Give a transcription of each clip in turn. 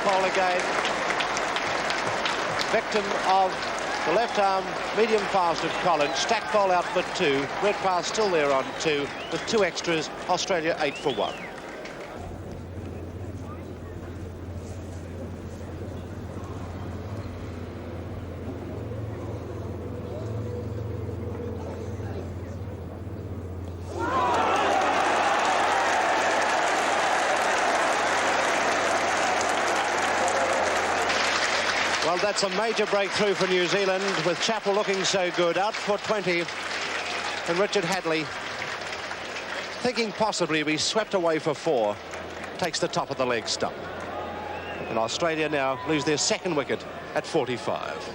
pole again. Victim of the left arm medium fast of Collins. Stack ball out for 2. Redpath still there on 2 with 2 extras. Australia 8 for 1. Well, that's a major breakthrough for New Zealand, with Chappell looking so good. Out for 20, and Richard Hadley, thinking possibly be swept away for 4, takes the top of the leg stump. And Australia now lose their second wicket at 45.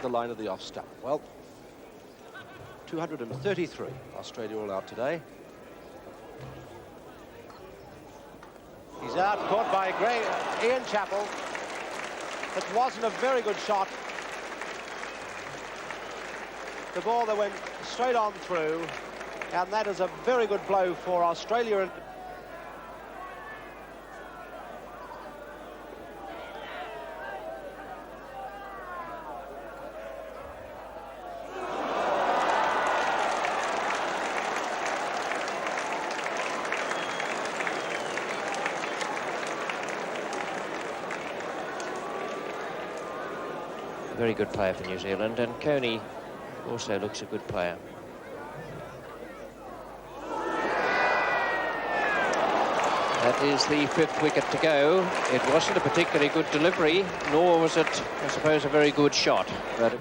The line of the off stump. Well, 233. Australia all out today. He's out, caught by Ian Chappell. It wasn't a very good shot. The ball that went straight on through, and that is a very good blow for Australia. Very good player for New Zealand, and Coney also looks a good player. That is the 5th wicket to go. It wasn't a particularly good delivery, nor was it, I suppose, a very good shot. But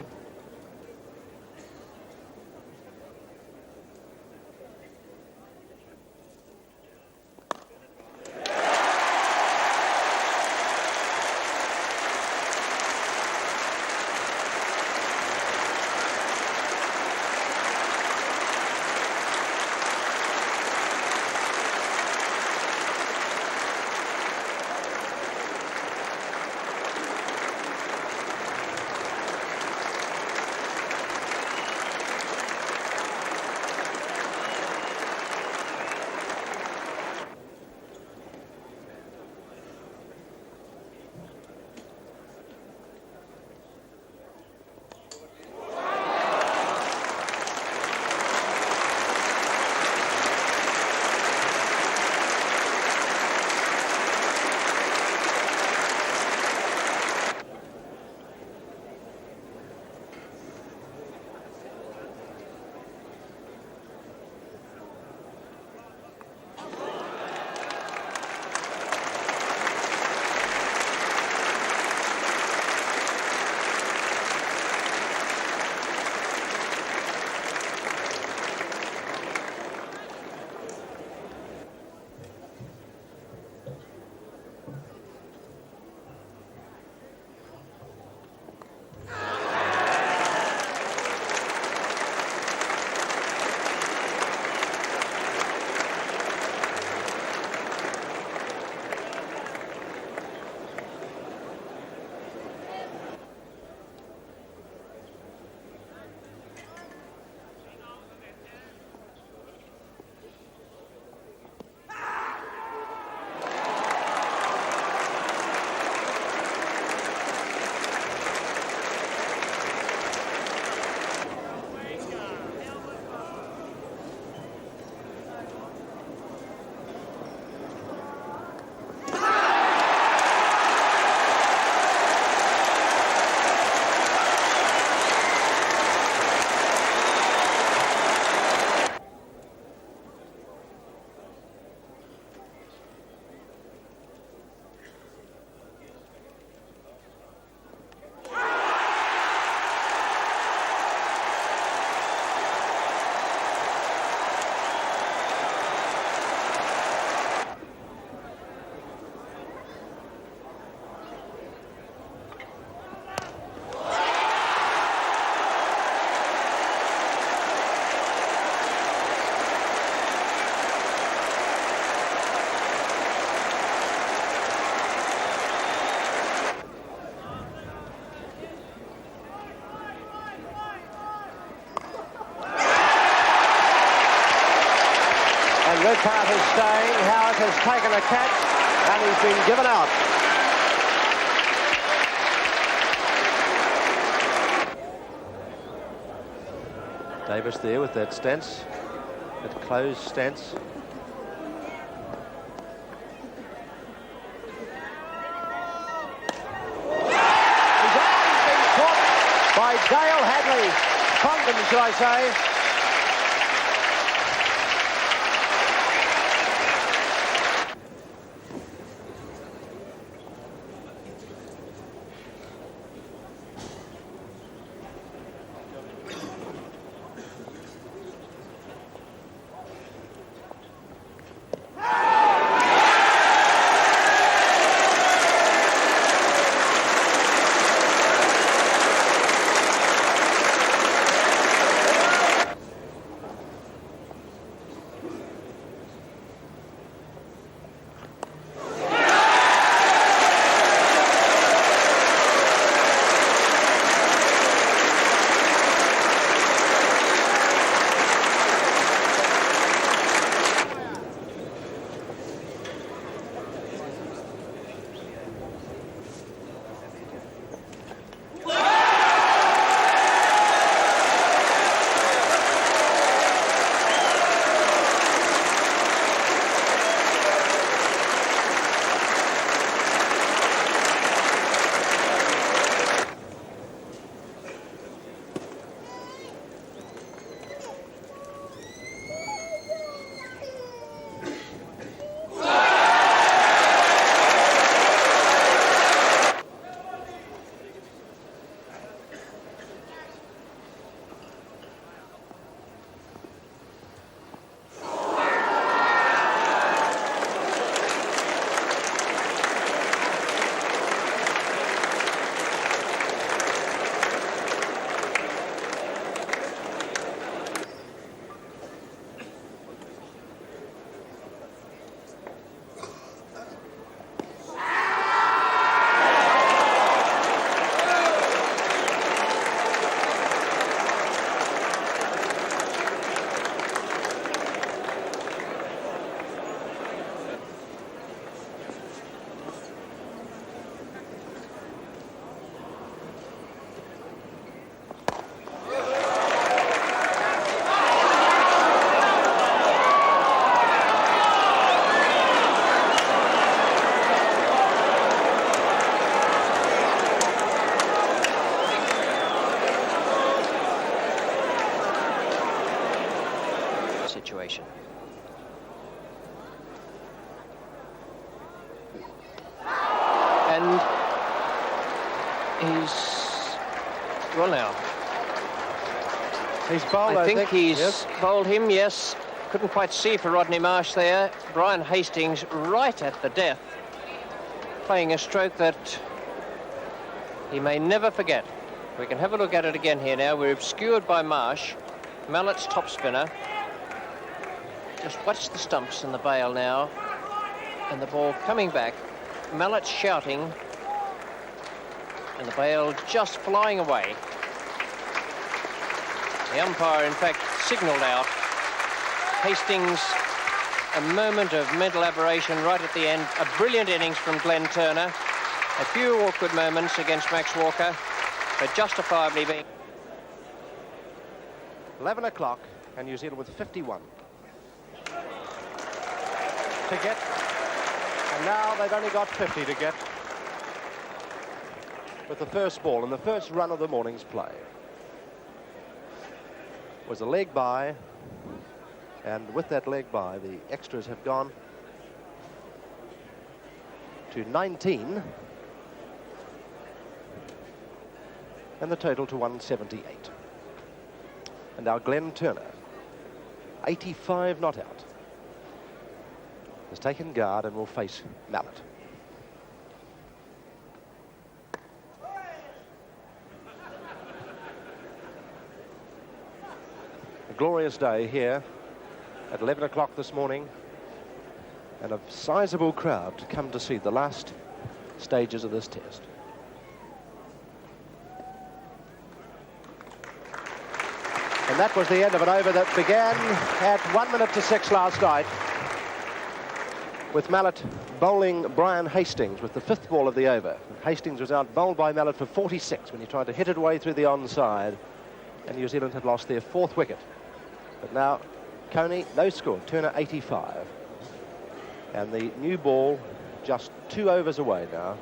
Redpath is staying. Howard has taken a catch and he's been given out. Davis there with that stance, that closed stance. He's out, he's been caught by Dale Hadley. Condon, should I say. Situation. And he's well now. He's bowled, I think he's yes. bowled him, yes. Couldn't quite see for Rodney Marsh there. Brian Hastings right at the death, playing a stroke that he may never forget. We can have a look at it again here now. We're obscured by Marsh. Mallett's top spinner. Just watch the stumps in the bail now. And the ball coming back. Mallett shouting. And the bail just flying away. The umpire, in fact, signalled out. Hastings, a moment of mental aberration right at the end. A brilliant innings from Glenn Turner. A few awkward moments against Max Walker, but justifiably being... 11 o'clock and New Zealand with 51 to get, and now they've only got 50 to get with the first ball, and the first run of the morning's play was a leg by, and with that leg by the extras have gone to 19 and the total to 178. And now Glenn Turner, 85 not out, has taken guard and will face Mallett. A glorious day here at 11 o'clock this morning, and a sizable crowd to come to see the last stages of this test. And that was the end of an over that began at 1 minute to 6 last night. with Mallet bowling Brian Hastings with the 5th ball of the over. Hastings was out bowled by Mallet for 46 when he tried to hit it away through the onside, and New Zealand had lost their 4th wicket. But now Coney, no score, Turner 85. And the new ball just 2 overs away now.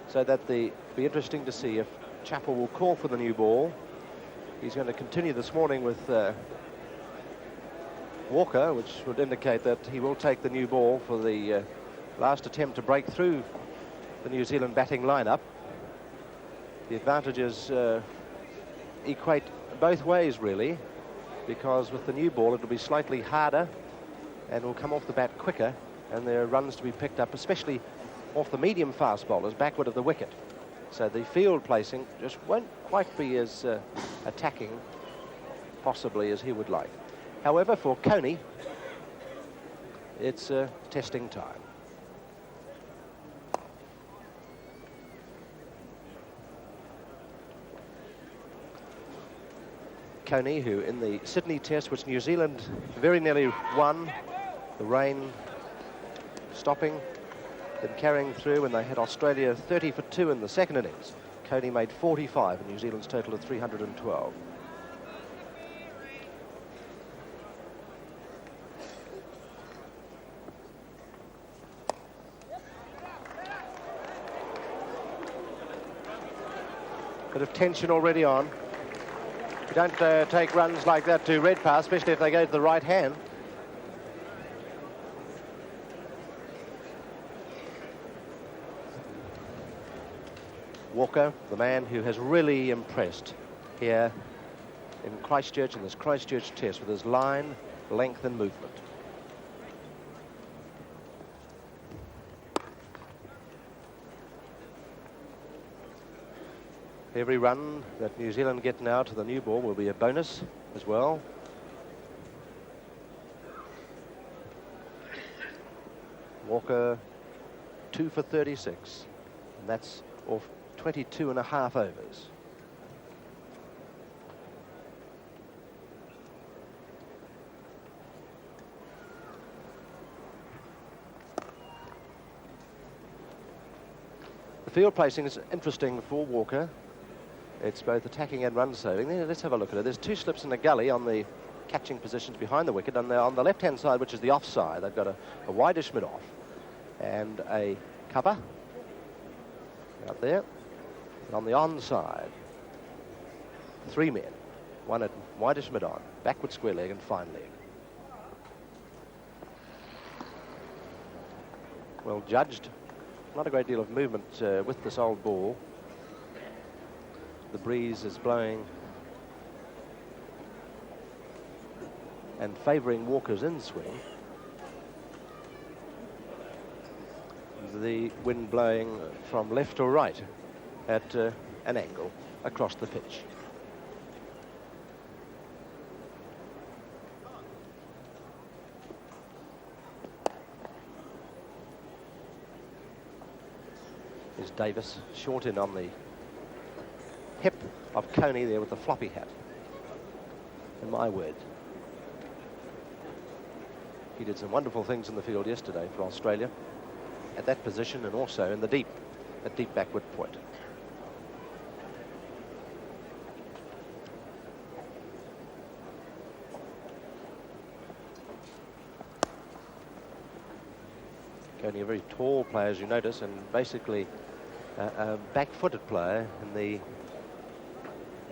So that be interesting to see if Chappell will call for the new ball. He's going to continue this morning with Walker, which would indicate that he will take the new ball for the last attempt to break through the New Zealand batting lineup. The advantages equate both ways, really, because with the new ball it'll be slightly harder and will come off the bat quicker, and there are runs to be picked up, especially off the medium fast bowlers backward of the wicket. So the field placing just won't quite be as attacking possibly as he would like. However, for Coney, it's testing time. Coney, who in the Sydney Test, which New Zealand very nearly won, the rain stopping, then carrying through when they had Australia 30 for 2 in the second innings. Coney made 45 and New Zealand's total of 312. Bit of tension already on. You don't take runs like that to Redpath, especially if they go to the right hand. Walker, the man who has really impressed here in Christchurch, in this Christchurch Test, with his line, length and movement. Every run that New Zealand get now to the new ball will be a bonus as well. Walker 2 for 36, and that's off 22 and a half overs. The field placing is interesting for Walker. It's both attacking and run saving. Let's have a look at it. There's 2 slips in the gully on the catching positions behind the wicket, and on the left-hand side, which is the offside, they've got a wideish mid-off and a cover out there. And on the onside, 3 men, one at wideish mid-on, backward square leg and fine leg. Well judged. Not a great deal of movement with this old ball. The breeze is blowing and favouring Walker's in-swing. The wind blowing from left or right at an angle across the pitch. Is Davis short in on the hip of Coney there with the floppy hat. And my word, he did some wonderful things in the field yesterday for Australia at that position, and also in the deep backward point. Coney, a very tall player, as you notice, and basically a back-footed player in the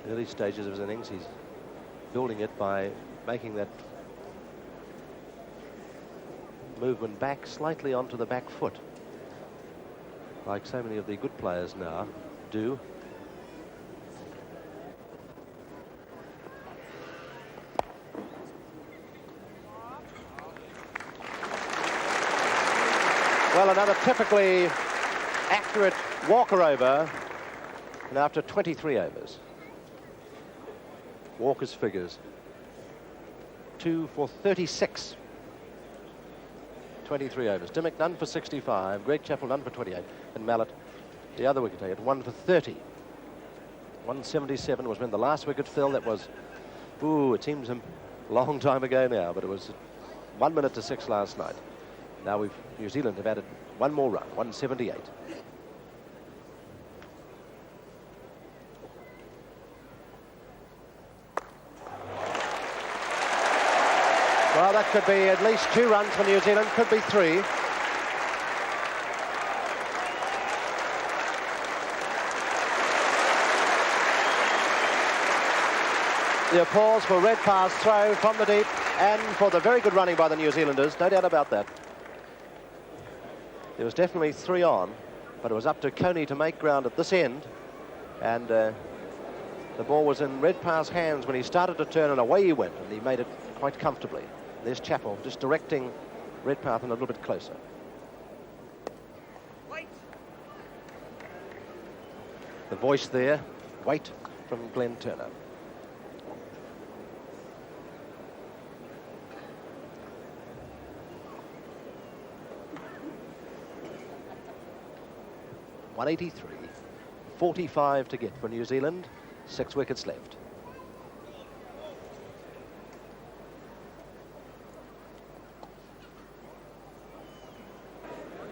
early stages of his innings. He's building it by making that movement back slightly onto the back foot, like so many of the good players now do. Well, another typically accurate Walker over, and after 23 overs. Walker's figures: 2 for 36. 23 overs. Dimmick none for 65. Greg Chappell none for 28. And Mallet, the other wicket taker, 1 for 30. 177 was when the last wicket fell. That was, it seems a long time ago now, but it was 1 minute to 6 last night. Now New Zealand have added one more run, 178. Well, that could be at least 2 runs for New Zealand, could be 3. The applause for Redpath's throw from the deep and for the very good running by the New Zealanders, no doubt about that. There was definitely 3 on, but it was up to Coney to make ground at this end, and the ball was in Redpath's hands when he started to turn, and away he went, and he made it quite comfortably. There's Chappell just directing Redpath a little bit closer. Wait. The voice there, wait, from Glenn Turner. .183, 45 to get for New Zealand, 6 wickets left.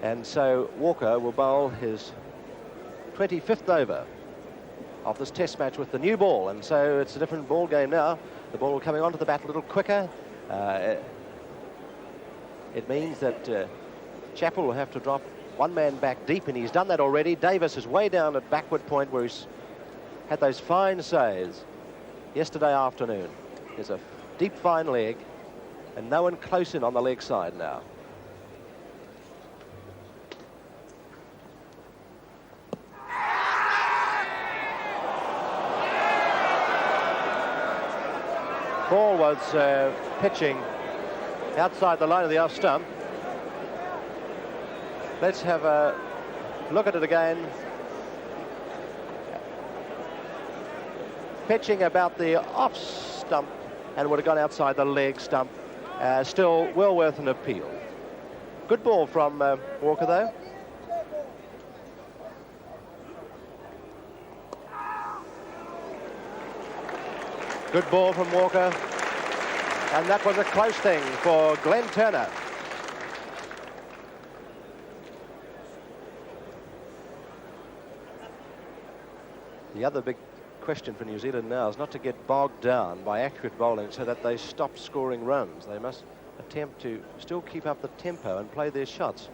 And so Walker will bowl his 25th over of this test match with the new ball, and so it's a different ball game now. The ball coming onto the bat a little quicker. It means that Chappell will have to drop one man back deep, and he's done that already. Davis is way down at backward point where he's had those fine saves yesterday afternoon. There's a deep fine leg and no one close in on the leg side now. Ball was pitching outside the line of the off stump. Let's have a look at it again. Pitching about the off stump and would have gone outside the leg stump. Still well worth an appeal. Good ball from Walker though. Good ball from Walker. And that was a close thing for Glenn Turner. The other big question for New Zealand now is not to get bogged down by accurate bowling so that they stop scoring runs. They must attempt to still keep up the tempo and play their shots.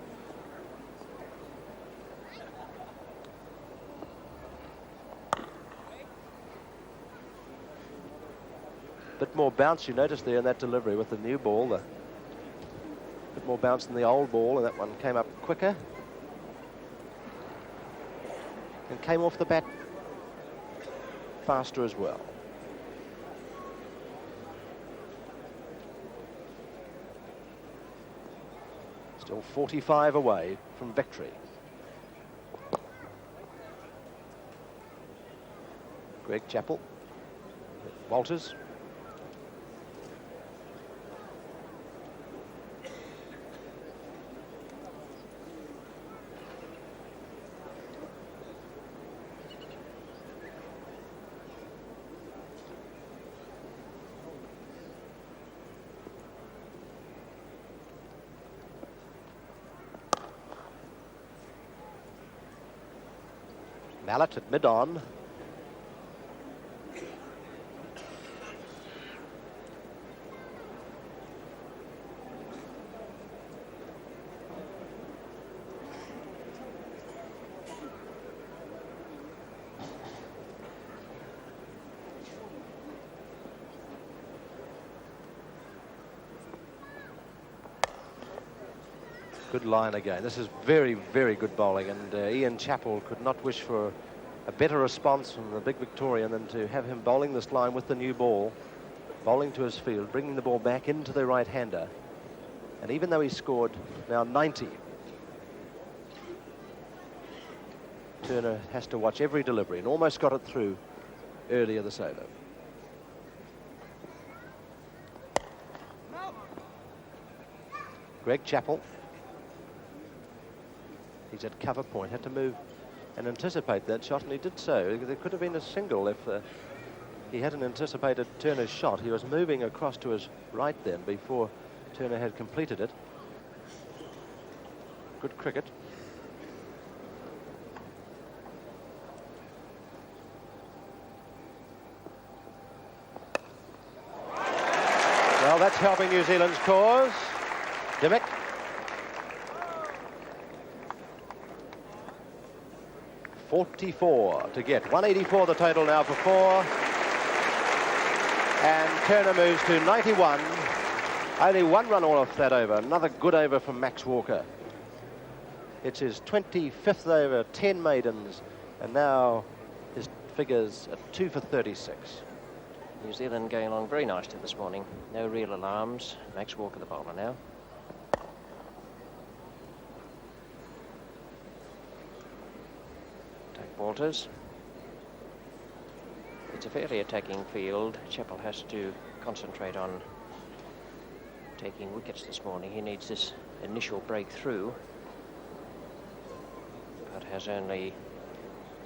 Bit more bounce you notice there in that delivery with the new ball. A bit more bounce than the old ball, and that one came up quicker and came off the bat faster as well. Still 45 away from victory. Greg Chappell, Walters. Mallet at mid-on. Good line again. This is very, very good bowling, and Ian Chappell could not wish for a better response from the big Victorian than to have him bowling this line with the new ball, bowling to his field, bringing the ball back into the right-hander. And even though he scored now 90, Turner has to watch every delivery and almost got it through earlier this over. Greg Chappell. He's at cover point, had to move and anticipate that shot, and he did so. There could have been a single if he hadn't anticipated Turner's shot. He was moving across to his right then before Turner had completed it. Good cricket. Well, that's helping New Zealand's cause. Dimmick. .44 to get. 184 the total now for 4. And Turner moves to 91. Only 1 run all off that over. Another good over from Max Walker. It's his 25th over, 10 maidens, and now his figures at 2 for 36. New Zealand going along very nicely this morning. No real alarms. Max Walker the bowler now. Take Walters. It's a fairly attacking field. Chappell has to concentrate on taking wickets this morning. He needs this initial breakthrough, but has only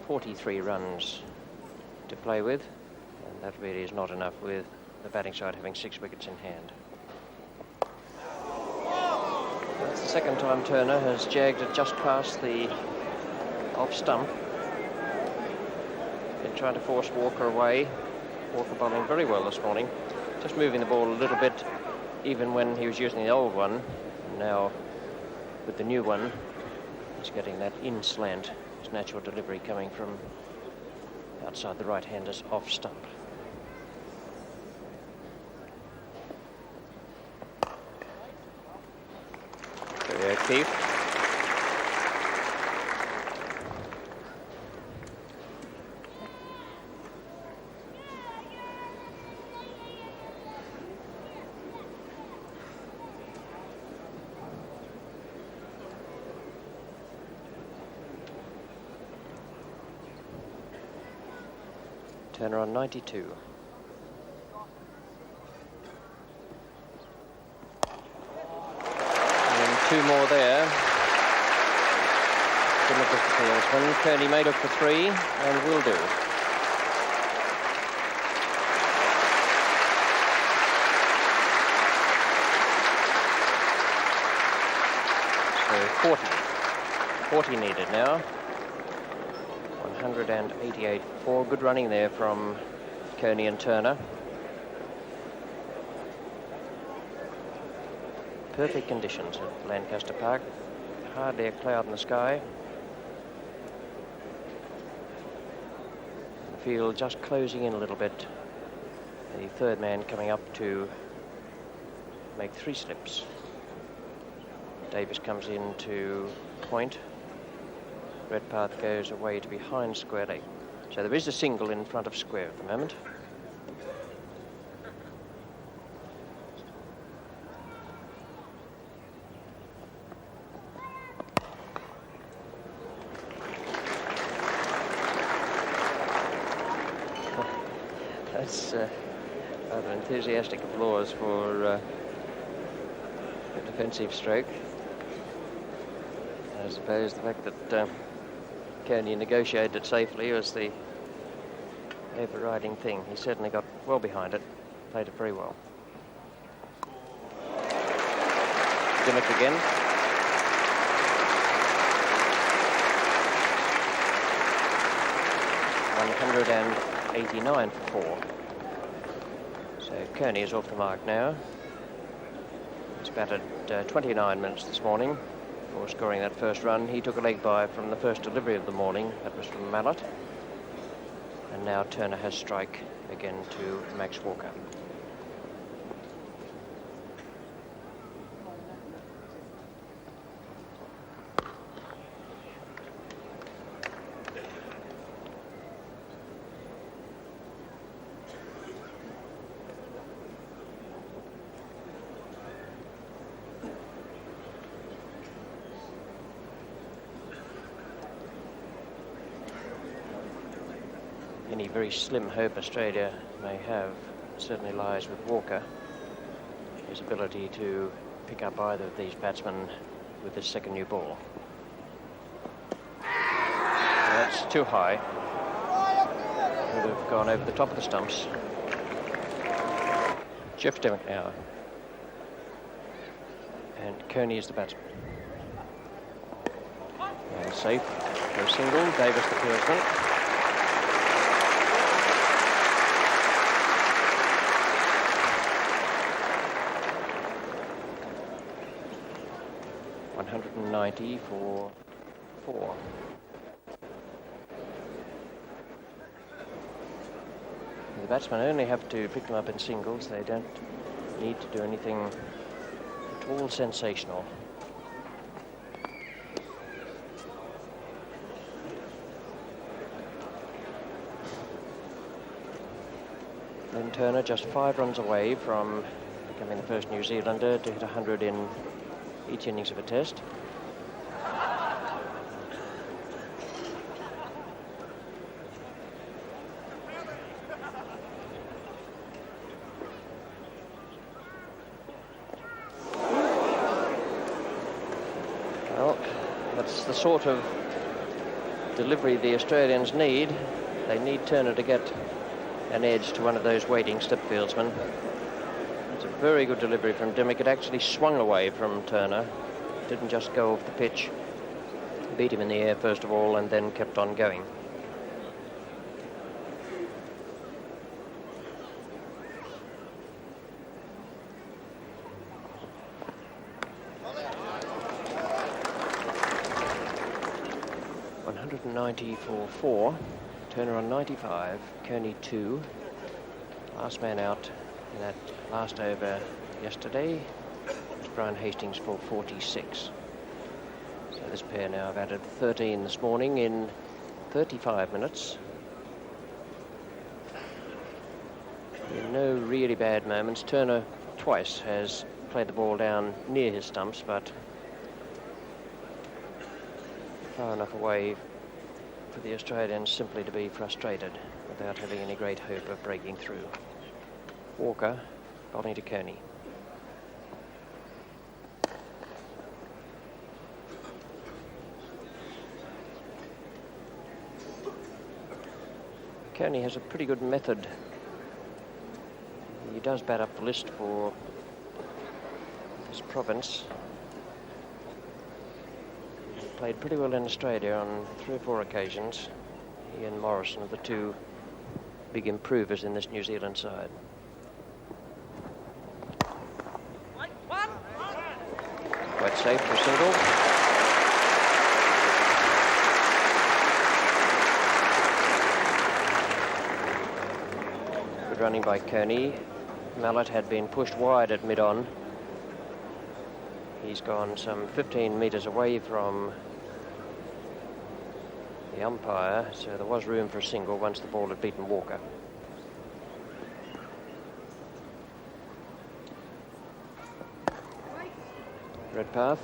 43 runs to play with, and that really is not enough with the batting side having 6 wickets in hand. That's the second time Turner has jagged it just past the off stump. Been trying to force Walker away. Walker bowling very well this morning, just moving the ball a little bit even when he was using the old one. Now with the new one, he's getting that in slant, his natural delivery coming from outside the right-hander's off stump. Very O'Keefe. Turner on 92. And 2 more there. Good look at the fieldsman. Kearney may look for 3 and will do. So 40 needed now. 188 for 4. Good running there from Kearney and Turner. Perfect conditions at Lancaster Park. Hardly a cloud in the sky. The field just closing in a little bit. The third man coming up to make 3 slips. Davis comes in to point. Redpath goes away to behind square leg. So there is a single in front of square at the moment. That's rather enthusiastic applause for a defensive stroke. I suppose the fact that Kearney negotiated it safely was the overriding thing. He certainly got well behind it, played it very well. Dimmick again. .189 for 4. So Kearney is off the mark now. He's batted 29 minutes this morning. Before scoring that first run, he took a leg bye from the first delivery of the morning. That was from Mallet. And now Turner has strike again to Max Walker. Any very slim hope Australia may have certainly lies with Walker. His ability to pick up either of these batsmen with this second new ball. That's too high. Would have gone over the top of the stumps. Jeff Dimmick now. And Kearney is the batsman. And safe for a single. Davis the fieldsman. .190 for 4. The batsmen only have to pick them up in singles. They don't need to do anything at all sensational. Then Turner just 5 runs away from becoming the first New Zealander to hit 100 in each innings of a test. Well, that's the sort of delivery the Australians need. They need Turner to get an edge to one of those waiting slip fieldsmen. It's a very good delivery from Dimmock. It actually swung away from Turner. Didn't just go off the pitch. Beat him in the air first of all and then kept on going. .190 for 4. Turner on 95, Kearney 2. Last man out in that last over yesterday was Brian Hastings for 46. So this pair now have added 13 this morning in 35 minutes. In no really bad moments. Turner twice has played the ball down near his stumps, but far enough away for the Australians simply to be frustrated without having any great hope of breaking through. Walker bowling to Kearney. Kearney has a pretty good method. He does bat up the list for his province. Played pretty well in Australia on 3 or 4 occasions. He and Morrison are the 2 big improvers in this New Zealand side. Quite safe for a single. Good running by Kearney. Mallett had been pushed wide at mid-on. He's gone some 15 metres away from the umpire, so there was room for a single once the ball had beaten Walker. Redpath.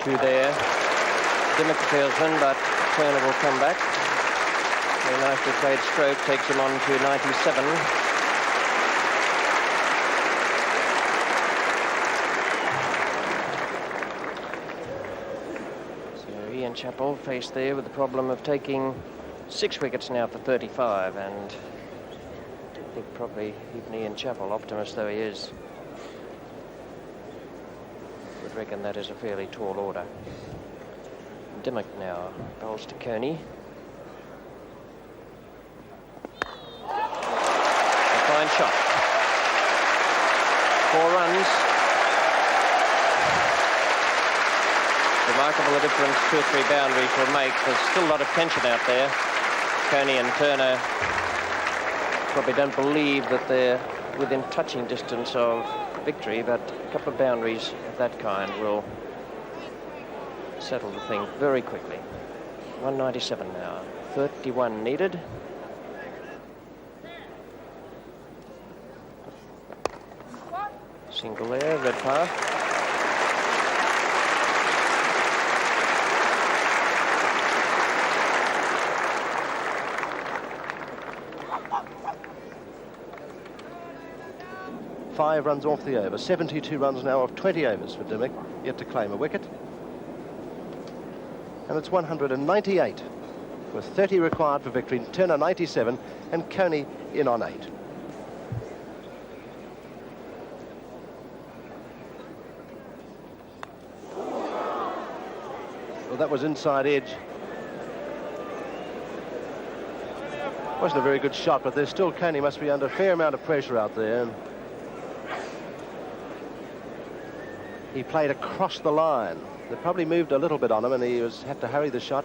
Two there. Dimmock the fieldsman, but Turner will come back. Very nicely played stroke takes him on to 97. So Ian Chappell faced there with the problem of taking 6 wickets now for 35, and I think probably even Ian Chappell, optimist though he is, would reckon that is a fairly tall order. Dimmock now bowls to Kearney. A fine shot. 4 runs. remarkable the difference 2 or 3 boundaries will make. There's still a lot of tension out there. Coney and Turner probably don't believe that they're within touching distance of victory, but a couple of boundaries of that kind will settle the thing very quickly. 197 now, 31 needed. Single there, Redpath. Five runs off the over. 72 runs now of 20 overs for Dimmick, yet to claim a wicket. And it's 198 with 30 required for victory. Turner 97 and Coney in on 8. Well, that was inside edge. Wasn't a very good shot, but there's still Coney must be under a fair amount of pressure out there. He played across the line. They probably moved a little bit on him, and he had to hurry the shot,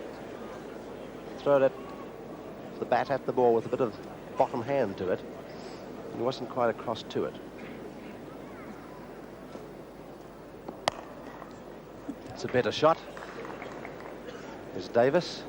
throw it at the bat at the ball with a bit of bottom hand to it. He wasn't quite across to it. It's a better shot. Here's Davis.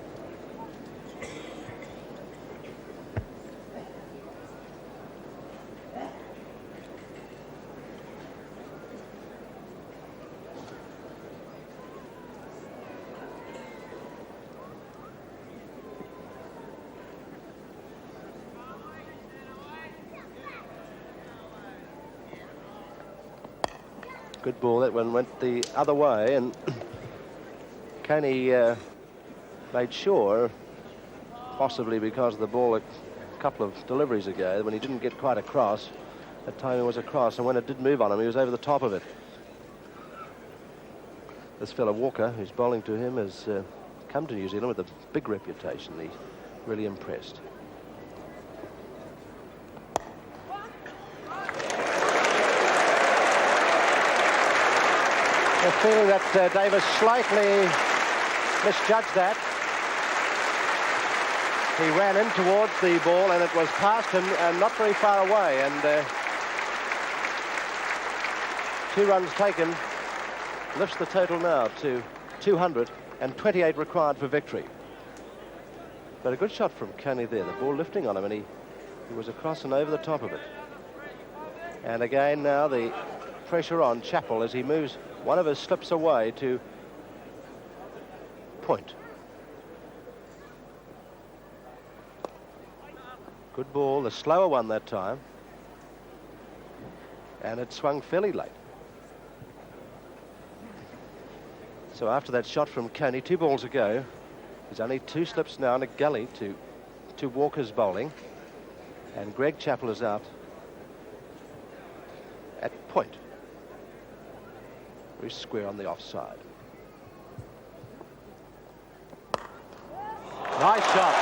Good ball. That one went the other way, and Coney made sure, possibly because of the ball a couple of deliveries ago, when he didn't get quite across, that time he was across, and when it did move on him, he was over the top of it. This fellow Walker, who's bowling to him, has come to New Zealand with a big reputation. He's really impressed. A feeling that Davis slightly misjudged that. He ran in towards the ball and it was past him and not very far away, and 2 runs taken lifts the total now to 228 required for victory. But a good shot from Coney there, the ball lifting on him, and he was across and over the top of it. And again now the pressure on Chappell as he moves one of his slips away to point. Good ball, the slower one that time. And it swung fairly late. So after that shot from Coney, 2 balls ago, there's only 2 slips now in a gully to Walker's bowling. And Greg Chappell is out at point. Very square on the offside. Nice shot.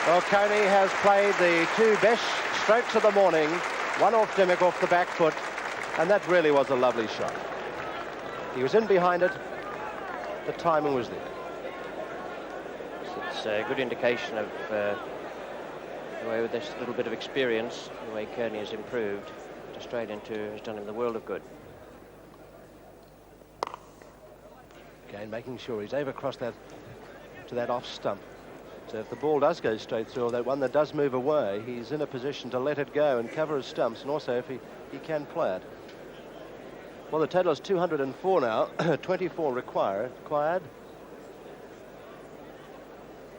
Well, Coney has played the 2 best strokes of the morning. One off Dimmick off the back foot, and that really was a lovely shot. He was in behind it. The timing was there. It's a good indication of the way, with this little bit of experience, the way Coney has improved. Australian tour has done him the world of good. Again, making sure he's over across that to that off stump. So if the ball does go straight through, or that one that does move away, he's in a position to let it go and cover his stumps, and also if he can play it. Well, the total is 204 now, 24 required.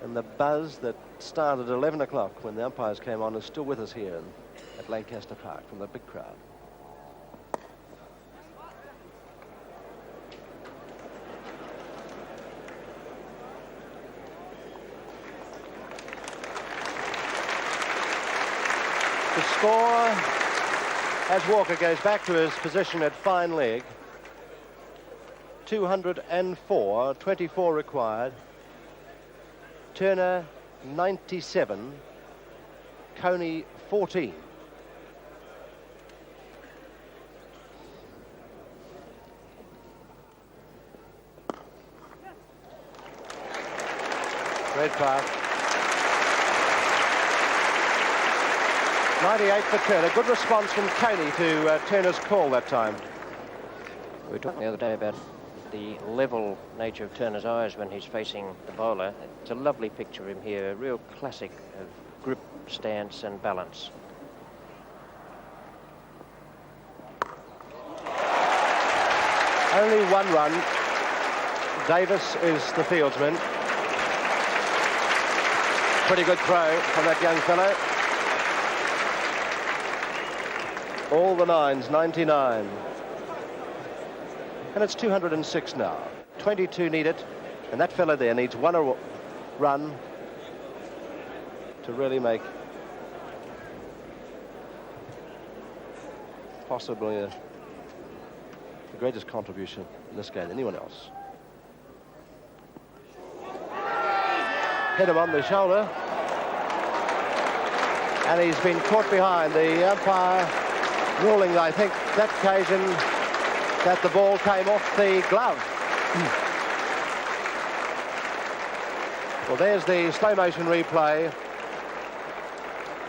And the buzz that started at 11 o'clock when the umpires came on is still with us here at Lancaster Park from the big crowd. The score, as Walker goes back to his position at fine leg, 204, 24 required. Turner 97, Coney 14. Redpath. 98 for Turner. Good response from Coney to Turner's call that time. We were talking the other day about the level nature of Turner's eyes when he's facing the bowler. It's a lovely picture of him here, a real classic of grip, stance and balance. Only one run. Davis is the fieldsman. Pretty good throw from that young fellow. All the nines, 99. And it's 206 now. 22 needed, and that fella there needs one run to really make possibly the greatest contribution in this game than anyone else. Hit him on the shoulder, and he's been caught behind. The umpire ruling, I think, that occasion that the ball came off the glove. Well, there's the slow motion replay.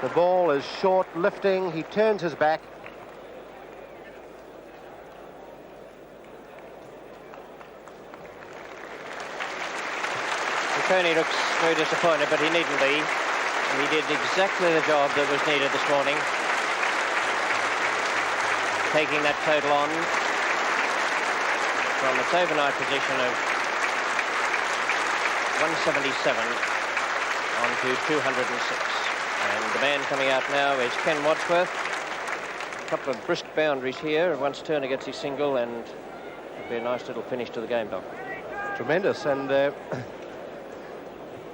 The ball is short, lifting. He turns his back. Coney looks very disappointed, but he needn't be. He did exactly the job that was needed this morning. Taking that total on from its overnight position of 177 on to 206. And the man coming out now is Ken Wadsworth. A couple of brisk boundaries here. Once Turner gets his single, and it'll be a nice little finish to the game, Doc. Tremendous, and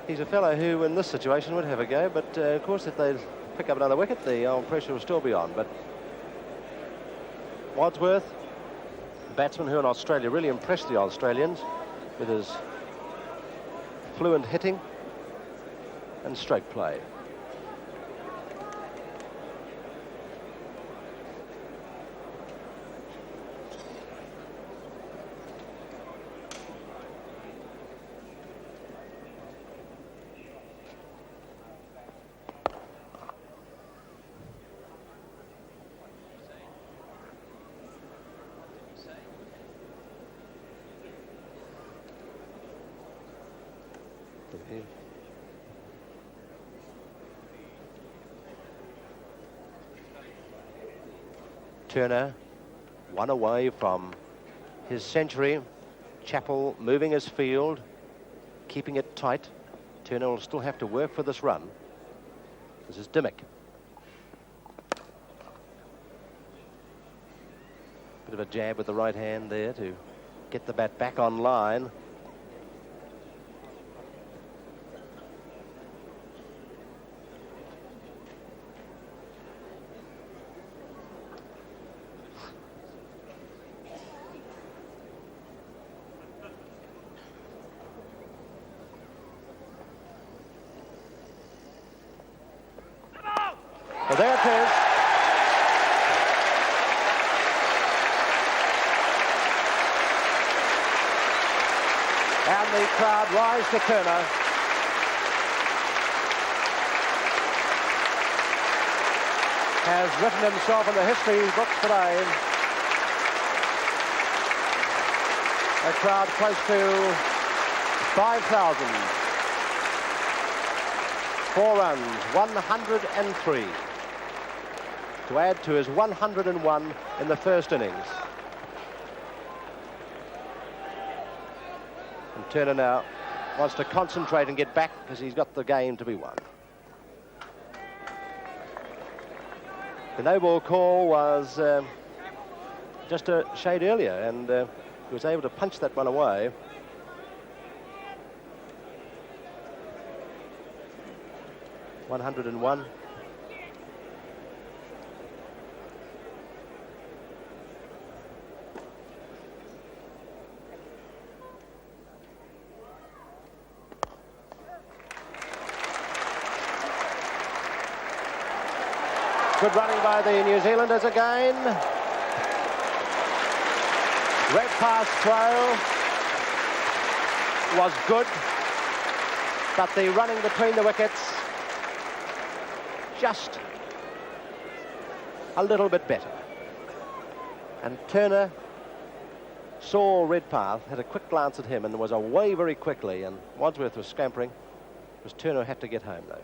he's a fellow who in this situation would have a go, but of course if they pick up another wicket, the old pressure will still be on. But Wadsworth, batsman who in Australia really impressed the Australians with his fluent hitting and stroke play. Turner, one away from his century. Chappell moving his field, keeping it tight. Turner will still have to work for this run. This is Dimmick. Bit of a jab with the right hand there to get the bat back on line. Well, there it is. And the crowd rise to Turner. Has written himself in the history books today. A crowd close to 5,000. 4 runs, 103. To add to his 101 in the first innings. And Turner now wants to concentrate and get back because he's got the game to be won. The no-ball call was just a shade earlier, and he was able to punch that one away. .101. Good running by the New Zealanders again. Redpath's throw was good. But the running between the wickets just a little bit better. And Turner saw Redpath, had a quick glance at him and was away very quickly, and Wadsworth was scampering. It was Turner who had to get home, though.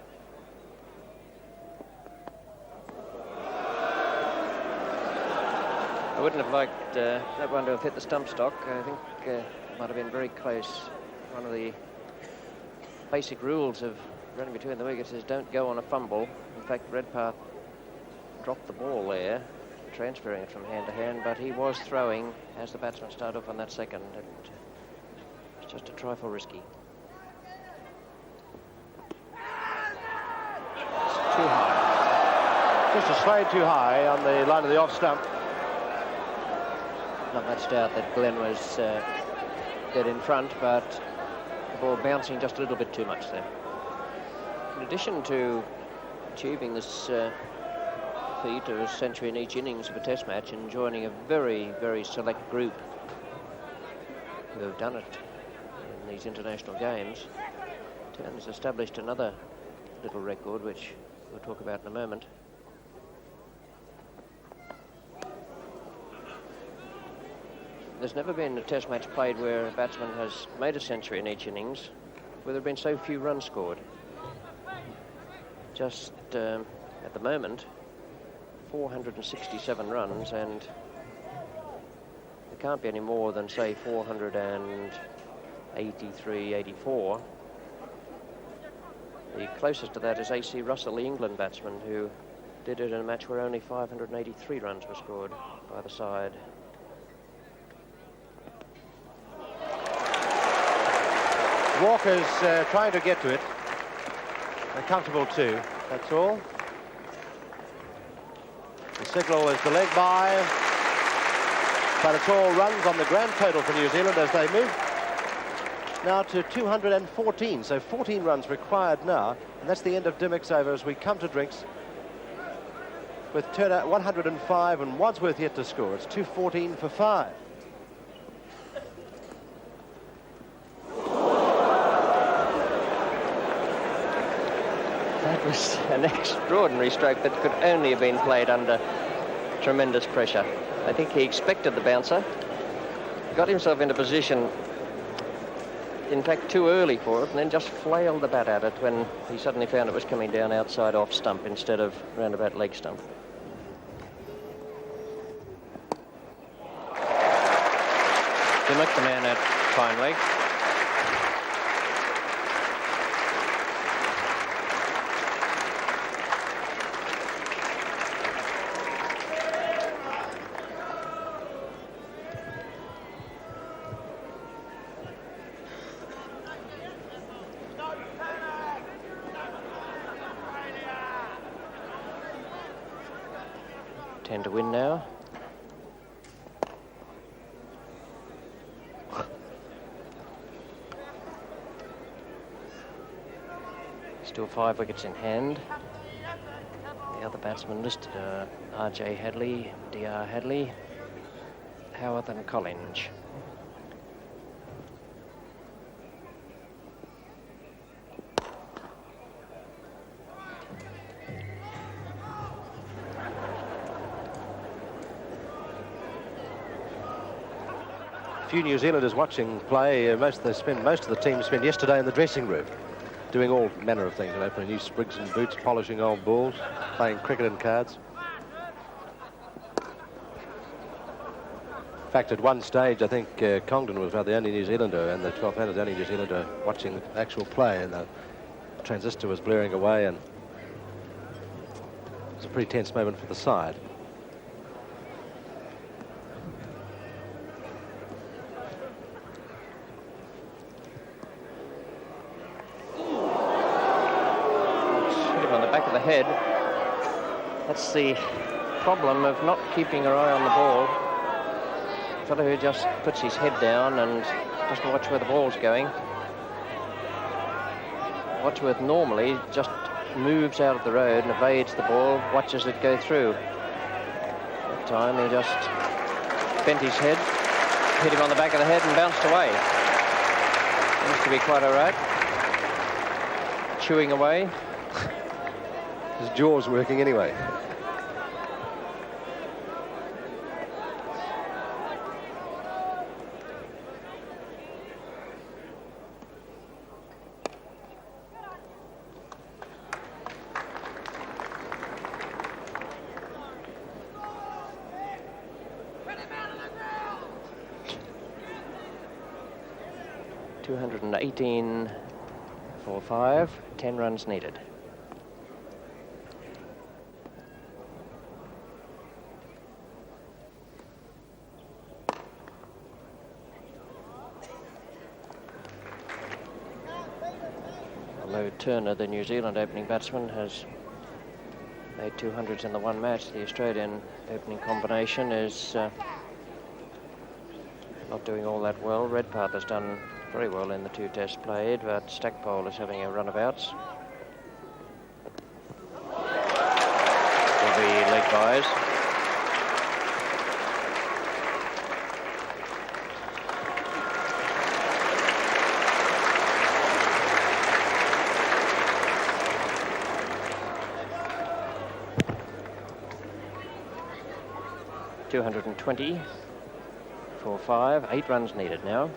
I wouldn't have liked that one to have hit the stump stock. I think it might have been very close. One of the basic rules of running between the wickets is don't go on a fumble. In fact, Redpath dropped the ball there, transferring it from hand to hand, but he was throwing as the batsman started off on that second. It was just a trifle risky. It's too high. Just a slide too high on the line of the off stump. Not much doubt that Glenn was dead in front, but the ball bouncing just a little bit too much there. In addition to achieving this feat of a century in each innings of a test match and joining a very, very select group who have done it in these international games, Turner's established another little record, which we'll talk about in a moment. There's never been a test match played where a batsman has made a century in each innings where there have been so few runs scored. Just at the moment, 467 runs, and there can't be any more than, say, 483, 84. The closest to that is A.C. Russell, the England batsman, who did it in a match where only 583 runs were scored by the side. Walker's trying to get to it. They're comfortable too, that's all. The signal is the leg by, but it's all runs on the grand total for New Zealand as they move now to 214, so 14 runs required now, and that's the end of Dimmock's over as we come to drinks with Turner 105 and Wadsworth yet to score. It's 214 for 5. That was an extraordinary stroke that could only have been played under tremendous pressure. I think he expected the bouncer, got himself into position, in fact, too early for it, and then just flailed the bat at it when he suddenly found it was coming down outside off stump instead of roundabout leg stump. Dimmock, the man at fine leg. To win now. Still 5 wickets in hand. The other batsmen listed are R.J. Hadley, D.R. Hadley, Howard and Collins. Few New Zealanders watching play. Most of the team spent yesterday in the dressing room doing all manner of things, putting new sprigs and boots, polishing old balls, playing cricket and cards. In fact, at one stage, I think Congdon was about the only New Zealander, and the 12th man was the only New Zealander watching the actual play, and the transistor was blaring away, and it was a pretty tense moment for the side. Head. That's the problem of not keeping your eye on the ball. A fellow who just puts his head down and doesn't watch where the ball's going. Wadsworth normally just moves out of the road and evades the ball, watches it go through. That time he just bent his head, hit him on the back of the head and bounced away. Seems to be quite all right. chewing away. His jaw's working anyway. $218 for 5, 10 runs needed. Although Turner, the New Zealand opening batsman, has made 200s in the one match, the Australian opening combination is not doing all that well. Redpath has done very well in the 2 tests played, but Stackpole is having a runabouts. Will be leg byes. $220 for 5, 8 runs needed now.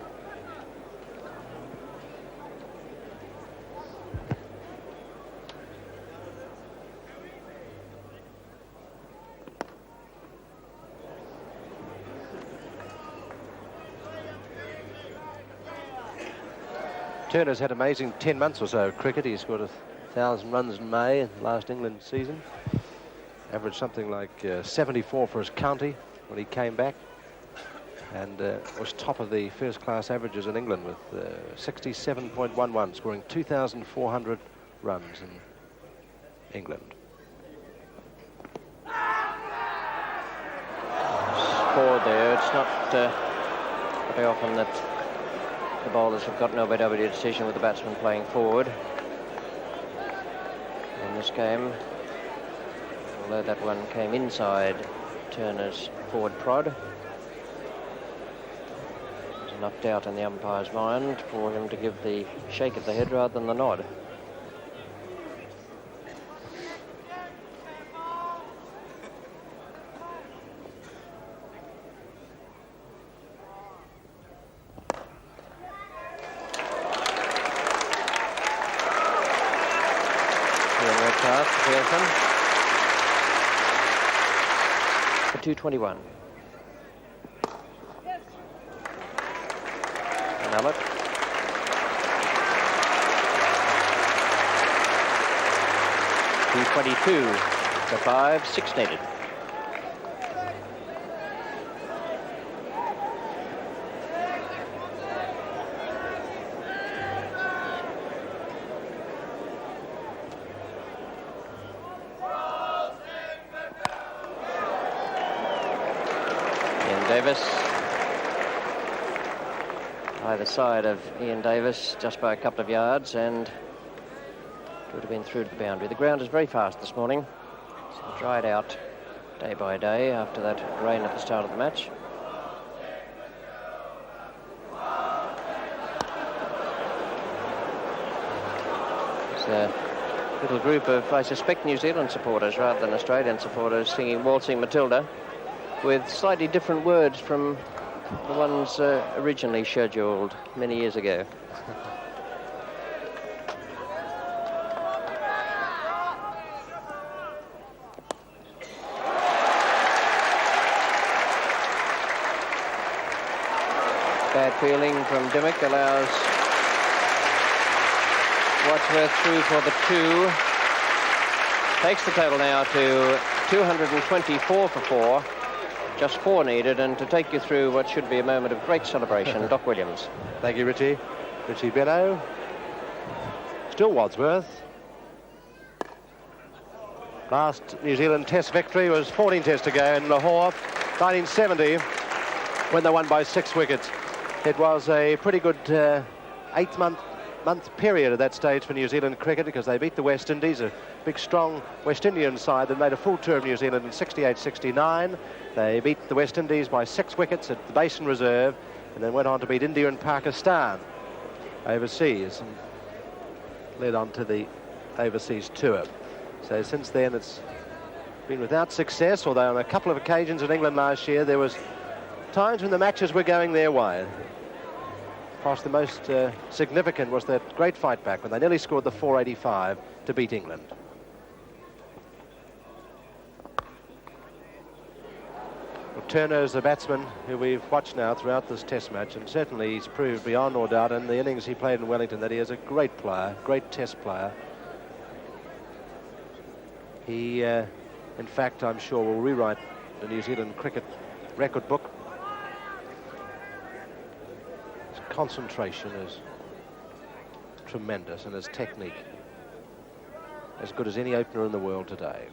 Turner's had amazing 10 months or so of cricket. He scored 1,000 runs in May in the last England season. Averaged something like 74 for his county when he came back. And was top of the first-class averages in England with 67.11, scoring 2,400 runs in England. Scored there. It's not very often that the bowlers have got an LBW decision with the batsman playing forward in this game. Although that one came inside Turner's forward prod. There's enough doubt in the umpire's mind for him to give the shake of the head rather than the nod. Ian Redpath, Pearson. For 221. Mallet. .222 for 5, 6 needed. Ian Davis. Either side of Ian Davis, just by a couple of yards, and it would have been through to the boundary. The ground is very fast this morning. It's dried out day by day after that rain at the start of the match. It's a little group of, I suspect, New Zealand supporters rather than Australian supporters singing Waltzing Matilda with slightly different words from the ones originally scheduled many years ago. Bad feeling from Dimmock allows Wadsworth through for the 2. Takes the total now to 224 for 4. Just 4 needed, and to take you through what should be a moment of great celebration, Doc Williams. Thank you, Richie. Richie Benaud. Still Wadsworth. Last New Zealand Test victory was 14 tests ago in Lahore, 1970, when they won by 6 wickets. It was a pretty good 8-month period at that stage for New Zealand cricket, because they beat the West Indies, a big, strong West Indian side that made a full tour of New Zealand in 68-69. They beat the West Indies by 6 wickets at the Basin Reserve, and then went on to beat India and Pakistan overseas, and led on to the overseas tour. So since then it's been without success, although on a couple of occasions in England last year there was times when the matches were going their way. Perhaps the most significant was that great fight back when they nearly scored the 485 to beat England. Well, Turner's the batsman who we've watched now throughout this test match, and certainly he's proved beyond all doubt in the innings he played in Wellington that he is a great player, great test player. He, in fact, I'm sure will rewrite the New Zealand cricket record book. His concentration is tremendous and his technique as good as any opener in the world today.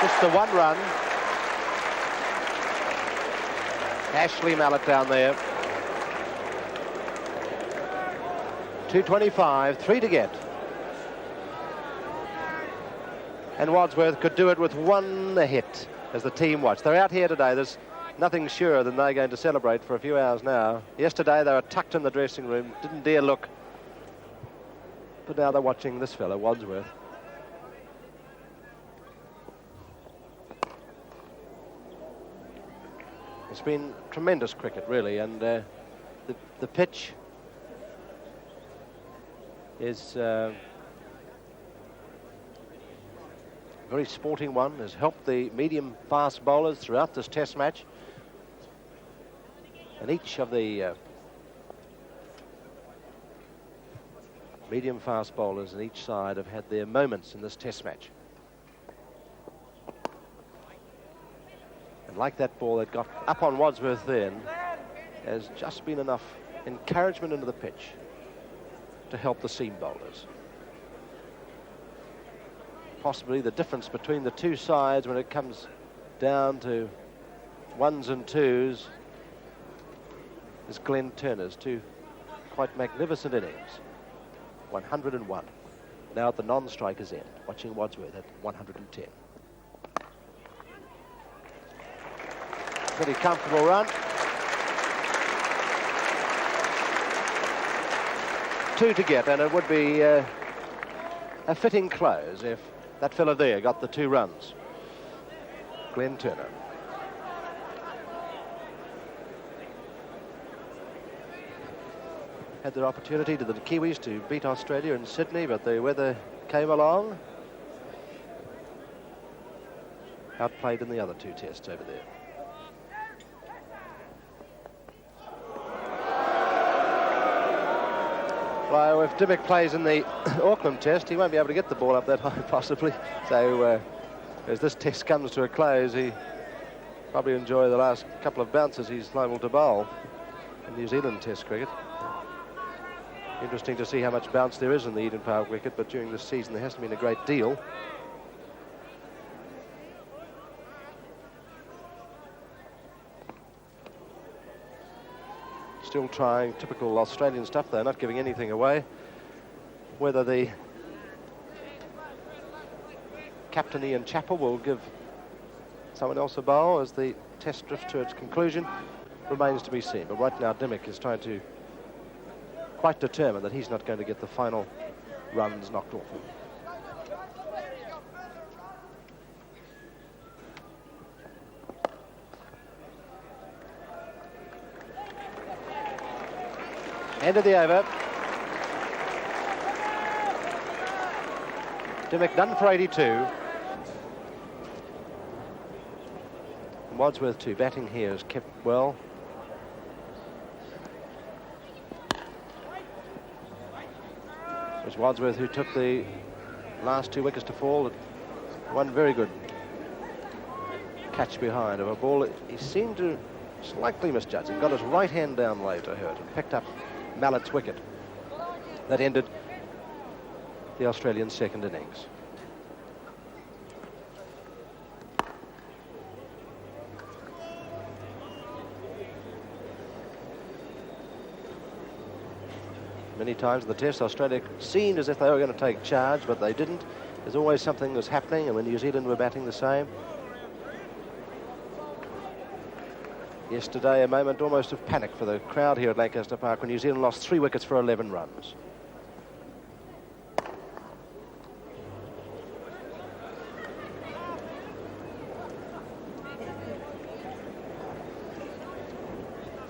Just the one run. Ashley Mallett down there. 225, 3 to get. And Wadsworth could do it with one hit as the team watch. They're out here today. There's nothing surer than they're going to celebrate for a few hours now. Yesterday they were tucked in the dressing room, didn't dare look. But now they're watching this fellow, Wadsworth. It's been tremendous cricket, really, and the pitch is a very sporting one, has helped the medium-fast bowlers throughout this test match. And each of the medium-fast bowlers on each side have had their moments in this test match. And like that ball that got up on Wadsworth then, has just been enough encouragement into the pitch to help the seam bowlers. Possibly the difference between the two sides when it comes down to ones and twos is Glenn Turner's two quite magnificent innings. 101. Now at the non-strikers end, watching Wadsworth at 110. Pretty comfortable run. 2 to get, and it would be a fitting close if that fellow there got the 2 runs. Glenn Turner. Had their opportunity to the Kiwis to beat Australia in Sydney, but the weather came along. Outplayed in the other 2 tests over there. Well, if Dimmock plays in the Auckland test, he won't be able to get the ball up that high, possibly. So, as this test comes to a close, he probably enjoy the last couple of bounces he's liable to bowl in New Zealand test cricket. Interesting to see how much bounce there is in the Eden Park wicket, but during this season there hasn't been a great deal. Still trying typical Australian stuff. They're not giving anything away. Whether the captain Ian Chappell will give someone else a bowl as the test drifts to its conclusion remains to be seen. But right now Dimmock is trying to quite determined that he's not going to get the final runs knocked off him. End of the over. Dimmock done for 82. And Wadsworth too, batting here is kept well. It was Wadsworth who took the last 2 wickets to fall. One very good catch behind of a ball that he seemed to slightly misjudge. He got his right hand down low to hurt and picked up Mallett's wicket. That ended the Australian second innings. Many times in the test, Australia seemed as if they were going to take charge, but they didn't. There's always something that's happening, and when New Zealand were batting the same. Yesterday, a moment almost of panic for the crowd here at Lancaster Park when New Zealand lost 3 wickets for 11 runs.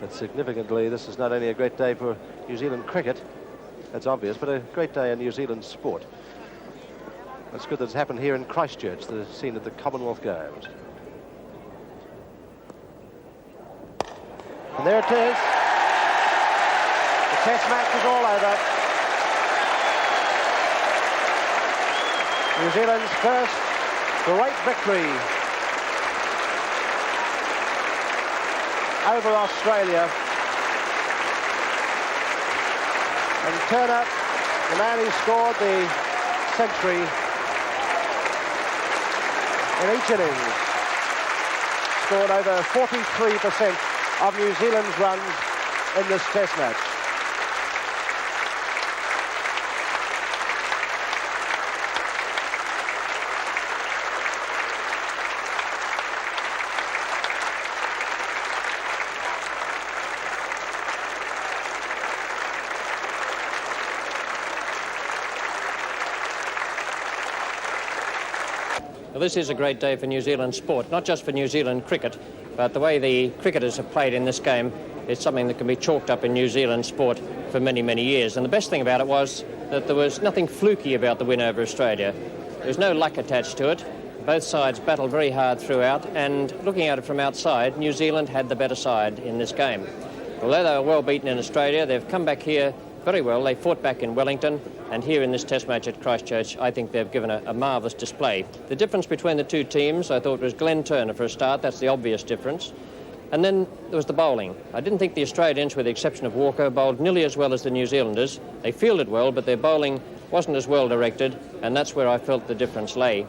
But significantly, this is not only a great day for New Zealand cricket, that's obvious, but a great day in New Zealand sport. It's good that it's happened here in Christchurch, the scene of the Commonwealth Games. And there it is. The Test match is all over. New Zealand's first great victory over Australia. And Turner, the man who scored the century in each innings, scored over 43% of New Zealand's runs in this Test match. Well, this is a great day for New Zealand sport, not just for New Zealand cricket, but the way the cricketers have played in this game is something that can be chalked up in New Zealand sport for many, many years. And the best thing about it was that there was nothing fluky about the win over Australia. There was no luck attached to it. Both sides battled very hard throughout, and looking at it from outside, New Zealand had the better side in this game. Although they were well beaten in Australia, they've come back here very well. They fought back in Wellington, and here in this Test match at Christchurch, I think they've given a marvellous display. The difference between the two teams, I thought, was Glenn Turner for a start. That's the obvious difference. And then there was the bowling. I didn't think the Australians, with the exception of Walker, bowled nearly as well as the New Zealanders. They fielded well, but their bowling wasn't as well directed, and that's where I felt the difference lay.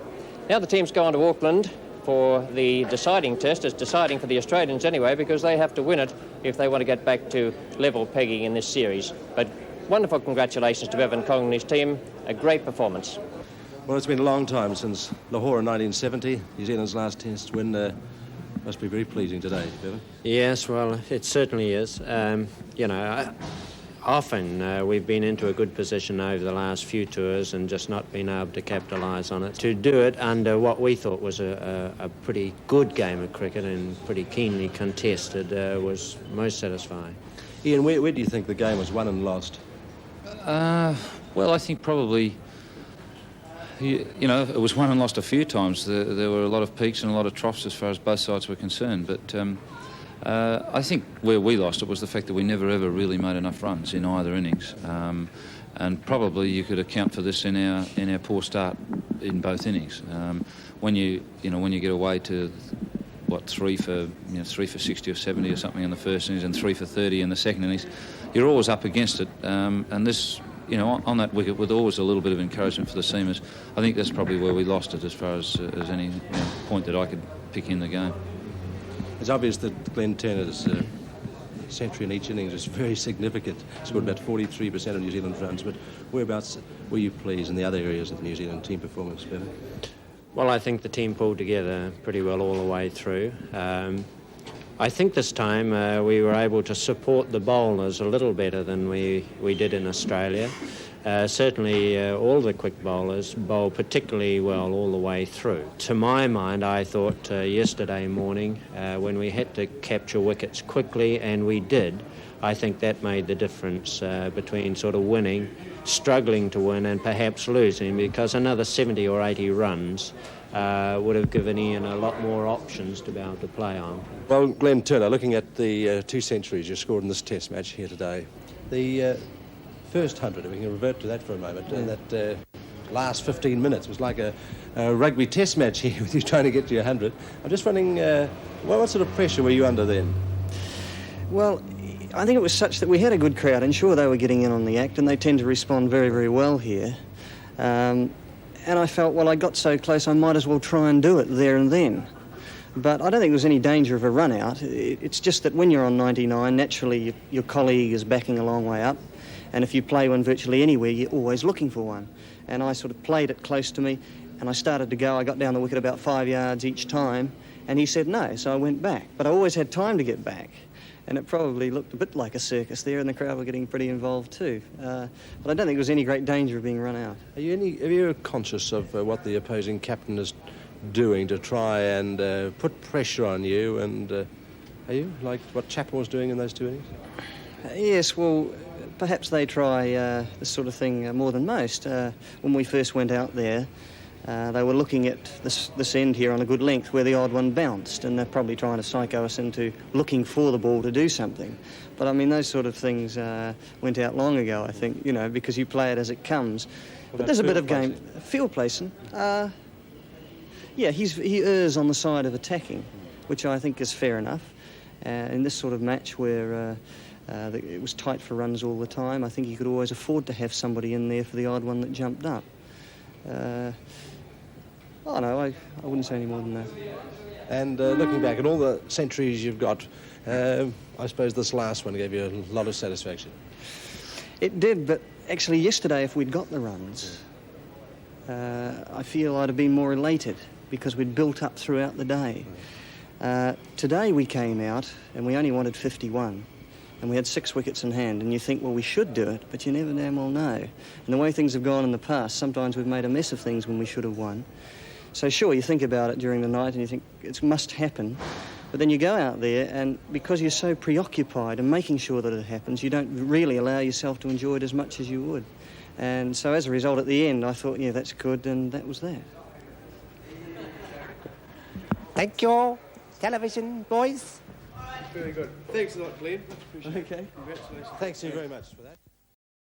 Now the teams go on to Auckland for the deciding test. It's deciding for the Australians anyway, because they have to win it if they want to get back to level pegging in this series. But wonderful congratulations to Bevan Cong and his team. A great performance. Well, it's been a long time since Lahore in 1970. New Zealand's last Test win must be very pleasing today, Bevan. Yes, well, it certainly is. Often we've been into a good position over the last few tours and just not been able to capitalise on it. To do it under what we thought was a pretty good game of cricket and pretty keenly contested was most satisfying. Ian, where do you think the game was won and lost? Well, I think probably, it was won and lost a few times. There were a lot of peaks and a lot of troughs as far as both sides were concerned. But I think where we lost it was the fact that we never ever really made enough runs in either innings. And probably you could account for this in our poor start in both innings. When you get away to 3 for 60 or 70 or something in the first innings and 3 for 30 in the second innings, you're always up against it. And this, on that wicket, with always a little bit of encouragement for the seamers, I think that's probably where we lost it as far as any point that I could pick in the game. It's obvious that Glenn Turner's century in each innings is very significant. Scored about 43% of New Zealand's runs, but whereabouts were you pleased in the other areas of the New Zealand team performance, Bevan? Well, I think the team pulled together pretty well all the way through. I think this time we were able to support the bowlers a little better than we did in Australia. Certainly all the quick bowlers bowled particularly well all the way through. To my mind, I thought yesterday morning when we had to capture wickets quickly, and we did, I think that made the difference between sort of winning, struggling to win, and perhaps losing, because another 70 or 80 runs would have given Ian a lot more options to be able to play on. Well, Glenn Turner, looking at the 2 centuries you scored in this Test match here today, the first 100, if we can revert to that for a moment, and that last 15 minutes was like a rugby Test match here with you trying to get to your 100. I'm just wondering, what sort of pressure were you under then? Well, I think it was such that we had a good crowd, and sure, they were getting in on the act, and they tend to respond very, very well here. And I felt, well, I got so close, I might as well try and do it there and then. But I don't think there was any danger of a run out. It's just that when you're on 99, naturally your colleague is backing a long way up, and if you play one virtually anywhere, you're always looking for one. And I sort of played it close to me, and I started to go. I got down the wicket about 5 yards each time, And he said no, so I went back. But I always had time to get back. And it probably looked a bit like a circus there, and the crowd were getting pretty involved too. But I don't think there was any great danger of being run out. Are you conscious of what the opposing captain is doing to try and put pressure on you? And are you, like what Chappell was doing in those 2 innings? Yes, well, perhaps they try this sort of thing more than most. When we first went out there, they were looking at this end here on a good length where the odd one bounced, and they're probably trying to psycho us into looking for the ball to do something. But, I mean, those sort of things went out long ago, I think, you know, because you play it as it comes. But there's a bit of game. Field placing? Yeah, he errs on the side of attacking, which I think is fair enough. In this sort of match where it was tight for runs all the time, I think he could always afford to have somebody in there for the odd one that jumped up. Oh, no, I wouldn't say any more than that. And looking back at all the centuries you've got, I suppose this last one gave you a lot of satisfaction. It did, but actually yesterday, if we'd got the runs, I feel I'd have been more elated because we'd built up throughout the day. Today we came out and we only wanted 51. And we had 6 wickets in hand, and you think, well, we should do it, but you never damn well know. And the way things have gone in the past, sometimes we've made a mess of things when we should have won. So sure, you think about it during the night and you think it must happen, but then you go out there and because you're so preoccupied and making sure that it happens, you don't really allow yourself to enjoy it as much as you would. And so as a result, at the end, I thought, yeah, that's good, and that was that. Thank you, television boys. Very good. Thanks a lot, Glenn. Okay. Congratulations. Thanks you very much for that.